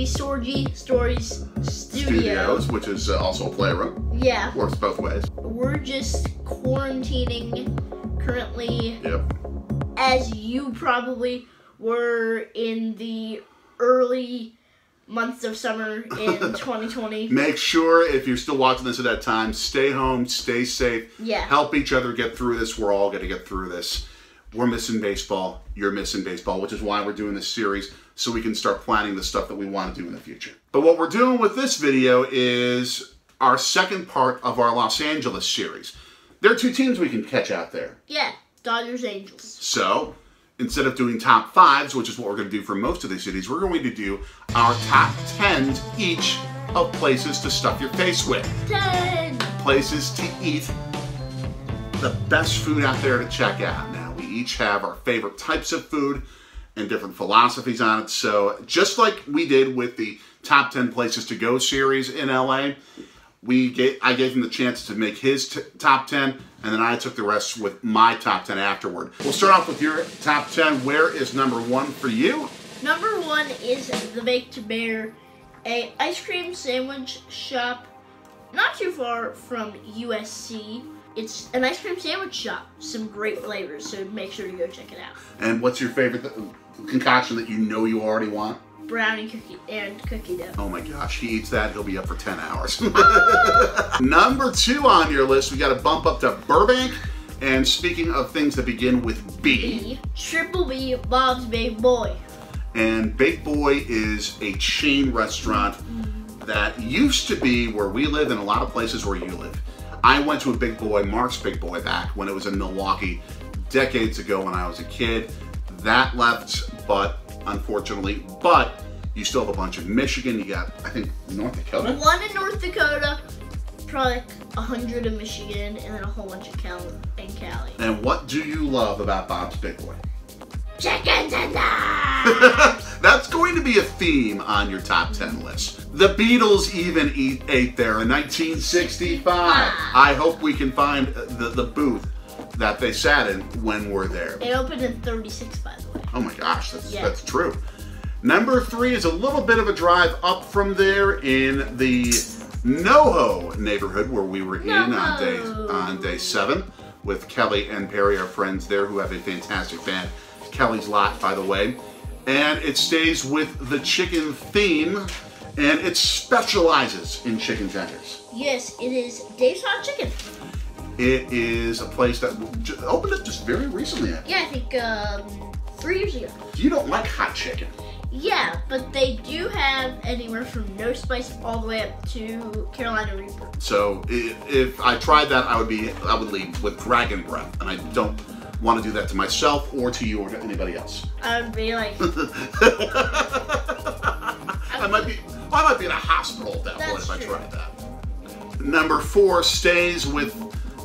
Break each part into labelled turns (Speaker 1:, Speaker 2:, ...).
Speaker 1: the Stories Studios,
Speaker 2: which is also a playroom.
Speaker 1: Yeah.
Speaker 2: Works both ways.
Speaker 1: We're just quarantining currently.
Speaker 2: Yep.
Speaker 1: As you probably were in the early months of summer in 2020.
Speaker 2: Make sure, if you're still watching this at that time, stay home, stay safe.
Speaker 1: Yeah.
Speaker 2: Help each other get through this. We're all going to get through this. We're missing baseball. You're missing baseball, which is why we're doing this series, so we can start planning the stuff that we want to do in the future. But what we're doing with this video is our second part of our Los Angeles series. There are two teams we can catch out there.
Speaker 1: Yeah, Dodgers-Angels.
Speaker 2: So, instead of doing top fives, which is what we're going to do for most of these cities, we're going to do our top 10s each of places to stuff your face with.
Speaker 1: 10!
Speaker 2: Places to eat. The best food out there to check out. Now, we each have our favorite types of food and different philosophies on it. So, just like we did with the top 10 places to go series in LA, I gave him the chance to make his top 10, and then I took the rest with my top 10 afterward. We'll start off with your top 10. Where is number 1 for you?
Speaker 1: Number 1 is the Baked Bear, a ice cream sandwich shop not too far from USC. It's an ice cream sandwich shop. Some great flavors, so make sure to go check it out.
Speaker 2: And what's your favorite concoction that you know you already want?
Speaker 1: Brownie cookie dough.
Speaker 2: Oh my gosh, he eats that, he'll be up for 10 hours. Number 2 on your list, we got to bump up to Burbank. And speaking of things that begin with B,
Speaker 1: Triple B, Bob's Big Boy.
Speaker 2: And Big Boy is a chain restaurant that used to be where we live and a lot of places where you live. I went to a Big Boy, Mark's Big Boy, back when it was in Milwaukee decades ago when I was a kid. That left, unfortunately, but you still have a bunch of Michigan. You got, I think, North Dakota?
Speaker 1: 1 in North Dakota, probably like 100 in Michigan, and then a whole bunch of Cali.
Speaker 2: And what do you love about Bob's Big Boy?
Speaker 1: Chicken tenders!
Speaker 2: That's going to be a theme on your top 10 list. The Beatles even ate there in 1965. I hope we can find the booth that they sat in when we're there.
Speaker 1: It opened in 36, by the way.
Speaker 2: Oh my gosh, that's true. Number 3 is a little bit of a drive up from there in the NoHo neighborhood where we were on day 7 with Kelly and Perry, our friends there, who have a fantastic band. Kelly's Lot, by the way. And it stays with the chicken theme, and it specializes in chicken tenders.
Speaker 1: Yes, it is Dave's Hot Chicken.
Speaker 2: It is a place that opened up just very recently.
Speaker 1: Yeah, I think 3 years ago.
Speaker 2: You don't like hot chicken.
Speaker 1: Yeah, but they do have anywhere from no spice all the way up to Carolina Reaper. So
Speaker 2: if I tried that, I would leave with dragon breath, and I don't want to do that to myself or to you or to anybody else.
Speaker 1: I would be like,
Speaker 2: I might be in a hospital at that point if I tried that. Number 4 stays with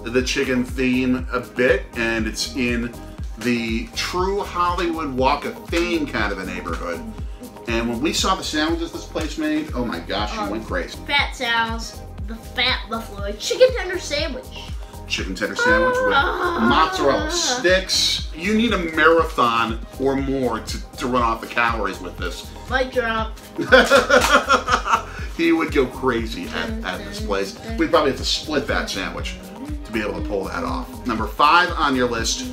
Speaker 2: the chicken theme a bit, and it's in the true Hollywood Walk of Fame kind of a neighborhood. And when we saw the sandwiches this place made, oh my gosh, we went crazy.
Speaker 1: Fat Sal's, the Fat Buffalo, chicken tender sandwich.
Speaker 2: Chicken tender sandwich with mozzarella sticks. You need a marathon or more to run off the calories with this.
Speaker 1: Mic drop.
Speaker 2: He would go crazy at this place. We'd probably have to split that sandwich to be able to pull that off. Number 5 on your list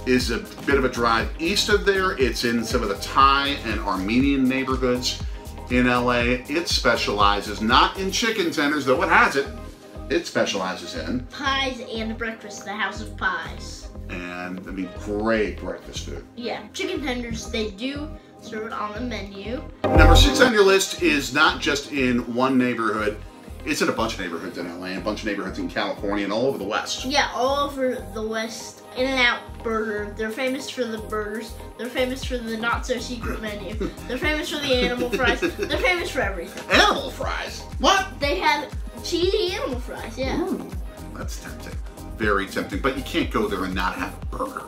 Speaker 2: is a bit of a drive east of there. It's in some of the Thai and Armenian neighborhoods in LA. It specializes not in chicken tenders, though it has it. It specializes in
Speaker 1: pies and breakfast, the House of Pies.
Speaker 2: And I mean, great breakfast food.
Speaker 1: Yeah, chicken tenders, they do serve it on the menu.
Speaker 2: Number 6 on your list is not just in one neighborhood. It's in a bunch of neighborhoods in LA, a bunch of neighborhoods in California, and all over the West.
Speaker 1: Yeah, all over the West. In-N-Out Burger. They're famous for the burgers. They're famous for the not-so-secret menu. They're famous for the animal fries. They're famous for everything.
Speaker 2: Animal fries? What?
Speaker 1: They have cheesy animal fries, yeah.
Speaker 2: Ooh, that's tempting. Very tempting. But you can't go there and not have a burger.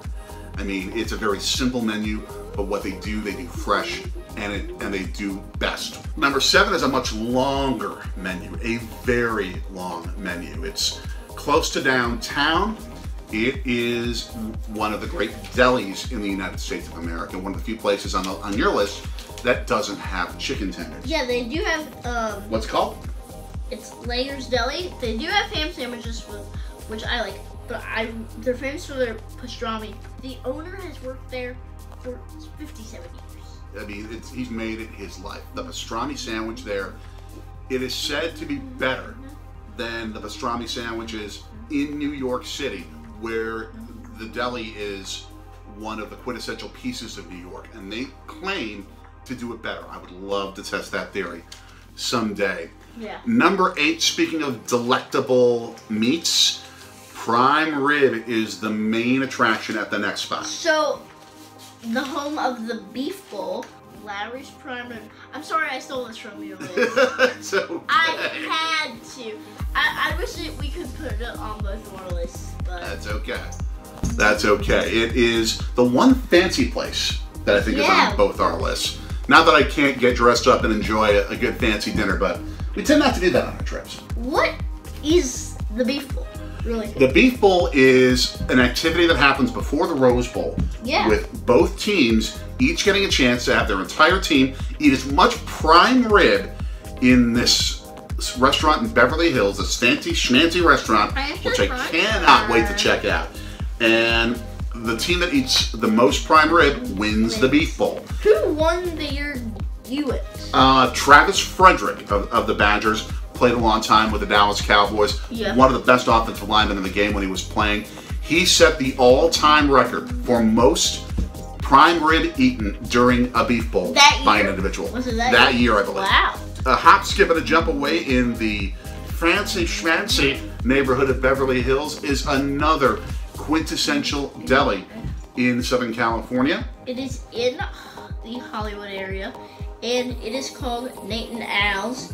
Speaker 2: I mean, it's a very simple menu, but what they do fresh, and they do best. Number 7 is a much longer menu, a very long menu. It's close to downtown. It is one of the great delis in the United States of America. One of the few places on your list that doesn't have chicken tenders.
Speaker 1: Yeah, they do have,
Speaker 2: What's it called?
Speaker 1: it's Layers Deli. They do have ham sandwiches, which I like, but they're famous for their pastrami. The owner has worked there for 57 years.
Speaker 2: I mean, he's made it his life. The pastrami sandwich there, it is said to be better than the pastrami sandwiches in New York City, where the deli is one of the quintessential pieces of New York, and they claim to do it better. I would love to test that theory someday.
Speaker 1: Yeah.
Speaker 2: Number 8, speaking of delectable meats, prime rib is the main attraction at the next spot.
Speaker 1: So, the home of the beef bowl, Lawry's prime rib. I'm sorry I stole this from you, Liz.
Speaker 2: It's okay.
Speaker 1: I had to. I wish we could put it on both of our lists, but
Speaker 2: That's okay. That's okay. It is the one fancy place that I think is on both our lists. Not that I can't get dressed up and enjoy a good fancy dinner, but we tend not to do that on our trips.
Speaker 1: What is the beef bowl? Really?
Speaker 2: The beef bowl is an activity that happens before the Rose Bowl.
Speaker 1: Yeah.
Speaker 2: With both teams each getting a chance to have their entire team eat as much prime rib in this restaurant in Beverly Hills, this fancy schmancy restaurant, which I cannot wait to check out. And the team that eats the most prime rib wins the beef bowl.
Speaker 1: Who won the year you went?
Speaker 2: Travis Frederick of the Badgers played a long time with the Dallas Cowboys.
Speaker 1: Yeah.
Speaker 2: One of the best offensive linemen in the game when he was playing. He set the all-time record for most prime rib eaten during a beef bowl by an individual.
Speaker 1: Was it that
Speaker 2: year, I believe.
Speaker 1: Wow.
Speaker 2: A hop, skip, and a jump away in the fancy schmancy neighborhood of Beverly Hills is another quintessential deli in Southern California.
Speaker 1: It is in the Hollywood area, and it is called Nate and Al's.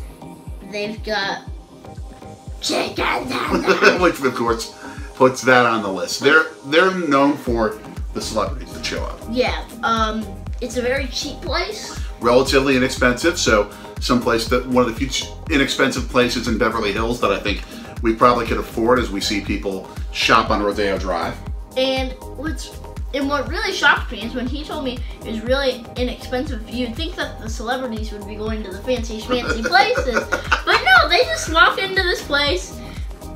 Speaker 1: They've got chicken tenders.
Speaker 2: Which, of course, puts that on the list. They're known for the celebrities that show up.
Speaker 1: Yeah, it's a very cheap place.
Speaker 2: Relatively inexpensive, so someplace that one of the few inexpensive places in Beverly Hills that I think we probably could afford as we see people shop on Rodeo Drive.
Speaker 1: And what really shocked me is when he told me it was really inexpensive. You'd think that the celebrities would be going to the fancy schmancy places, but no, they just walk into this place,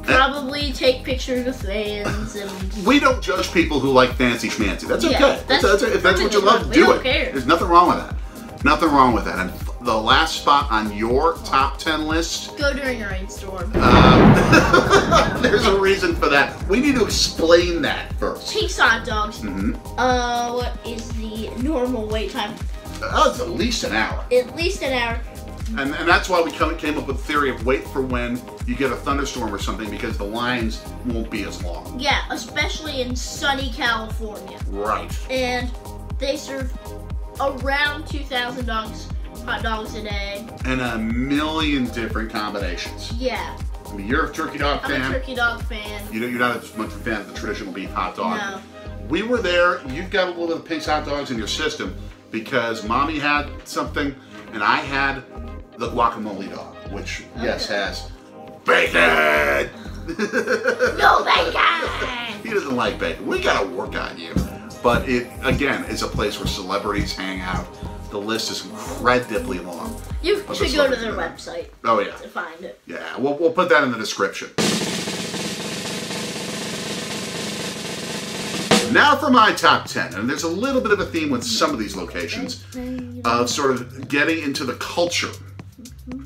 Speaker 1: probably take pictures with fans, and
Speaker 2: we don't judge people who like fancy schmancy. That's okay.
Speaker 1: Yeah,
Speaker 2: If that's what you love, do it. There's nothing wrong with that. Nothing wrong with that. And the last spot on your top 10 list.
Speaker 1: Go during a rainstorm.
Speaker 2: There's a reason for that. We need to explain that first.
Speaker 1: Cheeks hot dogs.
Speaker 2: Mm-hmm.
Speaker 1: What is the normal wait time?
Speaker 2: It's at least an hour.
Speaker 1: At least an hour.
Speaker 2: And that's why we came up with the theory of wait for when you get a thunderstorm or something, because the lines won't be as long.
Speaker 1: Yeah, especially in sunny California.
Speaker 2: Right.
Speaker 1: And they serve around 2,000 hot dogs a day.
Speaker 2: And a million different combinations.
Speaker 1: Yeah.
Speaker 2: I mean, you're a turkey dog fan.
Speaker 1: I'm a turkey dog fan.
Speaker 2: You're not as much a fan of the traditional beef hot dog.
Speaker 1: No.
Speaker 2: We were there. You've got a little bit of Pink's hot dogs in your system because Mommy had something and I had the guacamole dog, which, yes, has bacon.
Speaker 1: No bacon!
Speaker 2: He doesn't like bacon. We gotta work on you. But it, again, is a place where celebrities hang out. The list is incredibly long.
Speaker 1: You should go to their website.
Speaker 2: Oh, yeah.
Speaker 1: To find it.
Speaker 2: Yeah, we'll put that in the description. Now for my top 10, and there's a little bit of a theme with some of these locations of sort of getting into the culture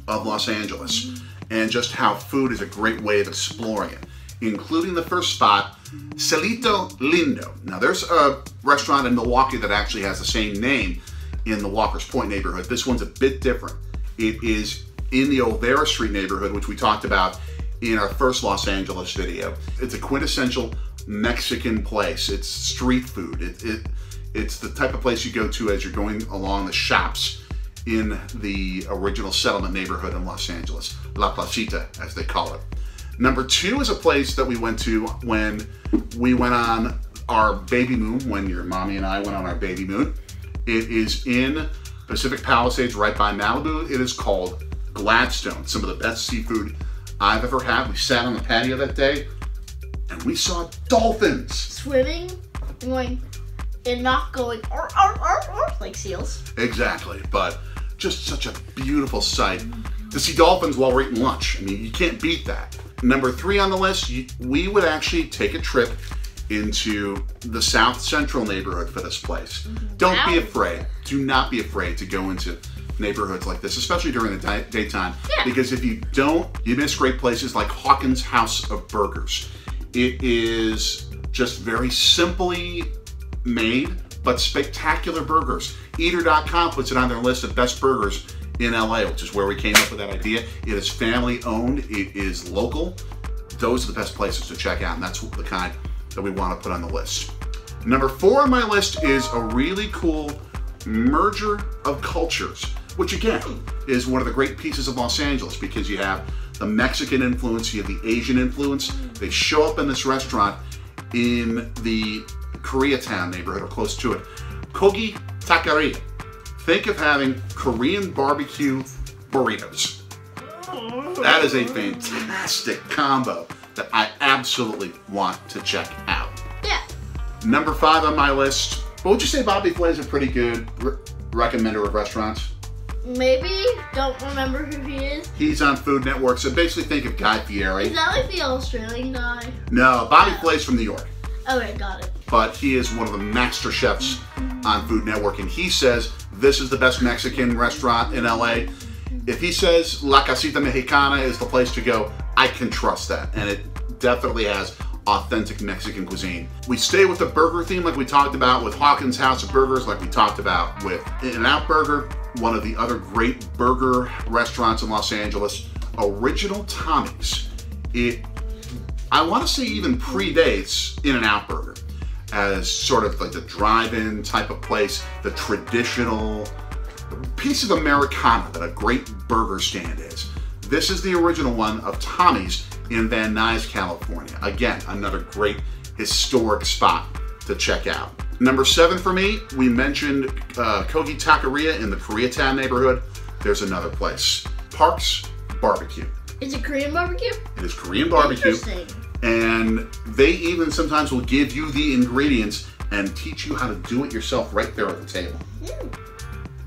Speaker 2: of Los Angeles and just how food is a great way of exploring it, including the first spot, Cielito Lindo. Now there's a restaurant in Milwaukee that actually has the same name in the Walker's Point neighborhood. This one's a bit different. It is in the Olvera Street neighborhood, which we talked about in our first Los Angeles video. It's a quintessential Mexican place. It's street food. It's the type of place you go to as you're going along the shops in the original settlement neighborhood in Los Angeles, La Placita, as they call it. Number 2 is a place that we went to when we went on our baby moon, when your mommy and I went on our baby moon. It is in Pacific Palisades, right by Malibu. It is called Gladstone. Some of the best seafood I've ever had. We sat on the patio that day and we saw dolphins.
Speaker 1: Swimming, going and not going like seals.
Speaker 2: Exactly, but just such a beautiful sight to see dolphins while we're eating lunch. I mean, you can't beat that. Number 3 on the list, we would actually take a trip into the South Central neighborhood for this place. Don't be afraid. Do not be afraid to go into neighborhoods like this, especially during the daytime. Yeah. Because if you don't, you miss great places like Hawkins House of Burgers. It is just very simply made, but spectacular burgers. Eater.com puts it on their list of best burgers in LA, which is where we came up with that idea. It is family owned, it is local. Those are the best places to check out, and that's the kind that we want to put on the list. Number 4 on my list is a really cool merger of cultures, which again is one of the great pieces of Los Angeles, because you have the Mexican influence, you have the Asian influence. They show up in this restaurant in the Koreatown neighborhood, or close to it. Kogi Tacqueria. Think of having Korean barbecue burritos. That is a fantastic combo that I absolutely want to check out.
Speaker 1: Yeah.
Speaker 2: Number 5 on my list. What would you say Bobby Flay is a pretty good recommender of restaurants?
Speaker 1: Maybe. Don't remember who he is.
Speaker 2: He's on Food Network, so basically think of Guy Fieri.
Speaker 1: Is that like the Australian guy?
Speaker 2: No, Bobby Flay's from New York.
Speaker 1: Okay, got it.
Speaker 2: But he is one of the master chefs on Food Network, and he says this is the best Mexican restaurant in LA. If he says La Casita Mexicana is the place to go, I can trust that, and it definitely has authentic Mexican cuisine. We stay with the burger theme like we talked about with Hawkins House of Burgers, like we talked about with In-N-Out Burger, one of the other great burger restaurants in Los Angeles, Original Tommy's. I want to say even predates In-N-Out Burger as sort of like the drive-in type of place, the traditional piece of Americana that a great burger stand is. This is the original one of Tommy's in Van Nuys, California. Again, another great historic spot to check out. Number 7 for me, we mentioned Kogi Tacqueria in the Koreatown neighborhood. There's another place, Parks Barbecue.
Speaker 1: Is it Korean barbecue?
Speaker 2: It is Korean barbecue.
Speaker 1: Interesting.
Speaker 2: And they even sometimes will give you the ingredients and teach you how to do it yourself right there at the table.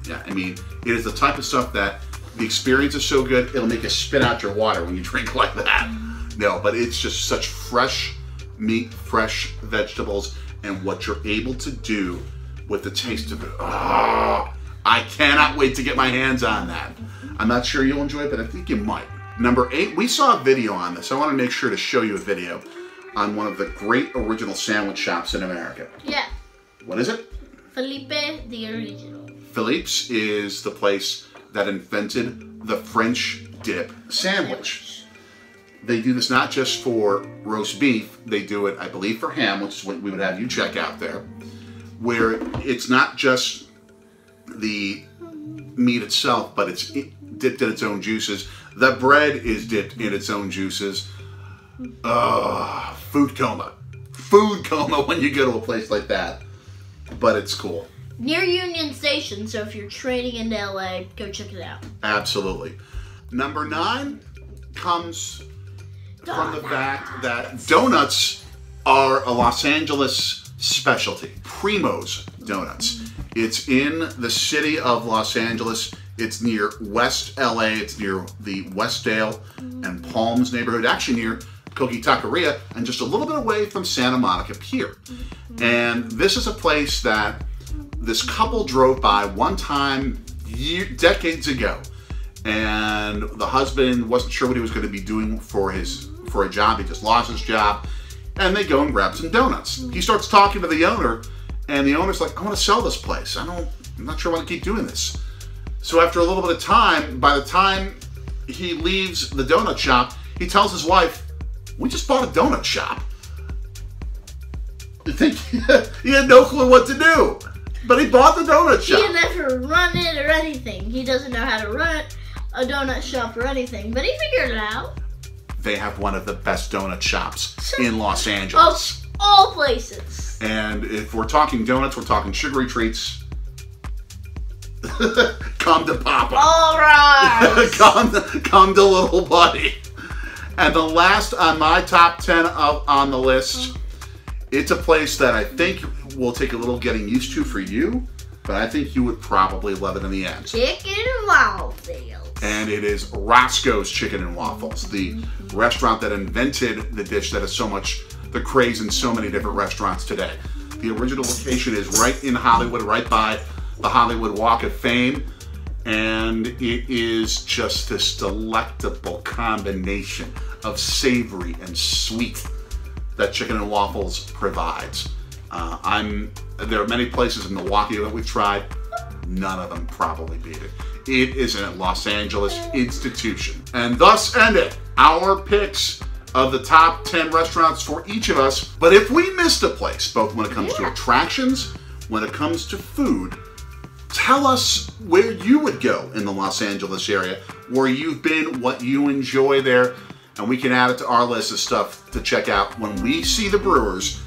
Speaker 2: Yeah, I mean, it is the type of stuff that the experience is so good, it'll make you spit out your water when you drink like that. No, but it's just such fresh meat, fresh vegetables, and what you're able to do with the taste of it. Oh, I cannot wait to get my hands on that. I'm not sure you'll enjoy it, but I think you might. Number 8, we saw a video on this. I want to make sure to show you a video on one of the great original sandwich shops in America.
Speaker 1: Yeah.
Speaker 2: What is it?
Speaker 1: Philippe the Original.
Speaker 2: Philippe's is the place that invented the French dip sandwich. They do this not just for roast beef, they do it, I believe, for ham, which is what we would have you check out there, where it's not just the meat itself, but it's dipped in its own juices. The bread is dipped in its own juices. Food coma. Food coma when you go to a place like that. But it's cool.
Speaker 1: Near Union Station, so if you're training into LA, go check it out.
Speaker 2: Absolutely. Number 9 comes from the fact that donuts are a Los Angeles specialty. Primo's Donuts. It's in the city of Los Angeles. It's near West LA. It's near the Westdale and Palms neighborhood, actually near Kogi Tacqueria, and just a little bit away from Santa Monica Pier. And this is a place that this couple drove by one time decades ago, and the husband wasn't sure what he was going to be doing for a job. He just lost his job, and they go and grab some donuts. He starts talking to the owner, and the owner's like, I want to sell this place. I'm not sure I want to keep doing this. So after a little bit of time, by the time he leaves the donut shop, he tells his wife, we just bought a donut shop. You think he had no clue what to do, but he bought the donut shop.
Speaker 1: He never run it or anything. He doesn't know how to run a donut shop or anything, but he figured it out.
Speaker 2: They have one of the best donut shops in Los Angeles.
Speaker 1: Of all places.
Speaker 2: And if we're talking donuts, we're talking sugary treats. Come to Papa.
Speaker 1: All right.
Speaker 2: come to little buddy. And the last on my top 10 on the list, it's a place that I think will take a little getting used to for you, but I think you would probably love it in the end.
Speaker 1: Chicken and waffles.
Speaker 2: And it is Roscoe's Chicken and Waffles, the restaurant that invented the dish that is so much the craze in so many different restaurants today. The original location is right in Hollywood, right by the Hollywood Walk of Fame, and it is just this delectable combination of savory and sweet that Chicken and Waffles provides. There are many places in Milwaukee that we've tried. None of them probably beat it. It is a Los Angeles institution. And thus ended our picks of the top 10 restaurants for each of us. But if we missed a place, both when it comes to attractions, when it comes to food, tell us where you would go in the Los Angeles area, where you've been, what you enjoy there, and we can add it to our list of stuff to check out when we see the Brewers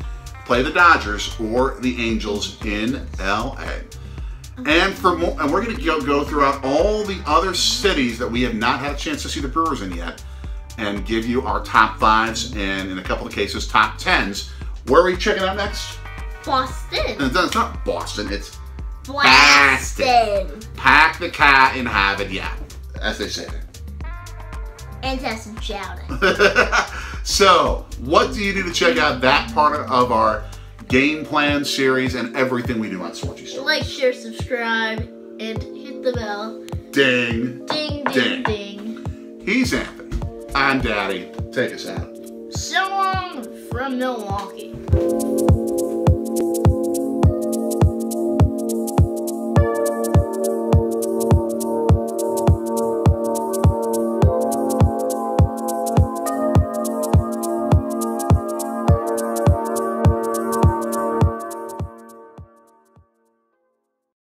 Speaker 2: play the Dodgers or the Angels in LA. And for more, and we're going to go throughout all the other cities that we have not had a chance to see the Brewers in yet, and give you our top 5s and, in a couple of cases, top 10s. Where are we checking out next?
Speaker 1: Boston.
Speaker 2: And it's not Boston, it's
Speaker 1: Boston.
Speaker 2: Pack the car and have it, yeah, as they say there.
Speaker 1: And have some shouting.
Speaker 2: So, what do you need to check out that part of our game plan series and everything we do on Swatchy Stories?
Speaker 1: Like, share, subscribe, and hit the bell.
Speaker 2: Ding.
Speaker 1: Ding, ding, ding.
Speaker 2: He's Anthony. I'm Daddy. Take us out.
Speaker 1: So long from Milwaukee.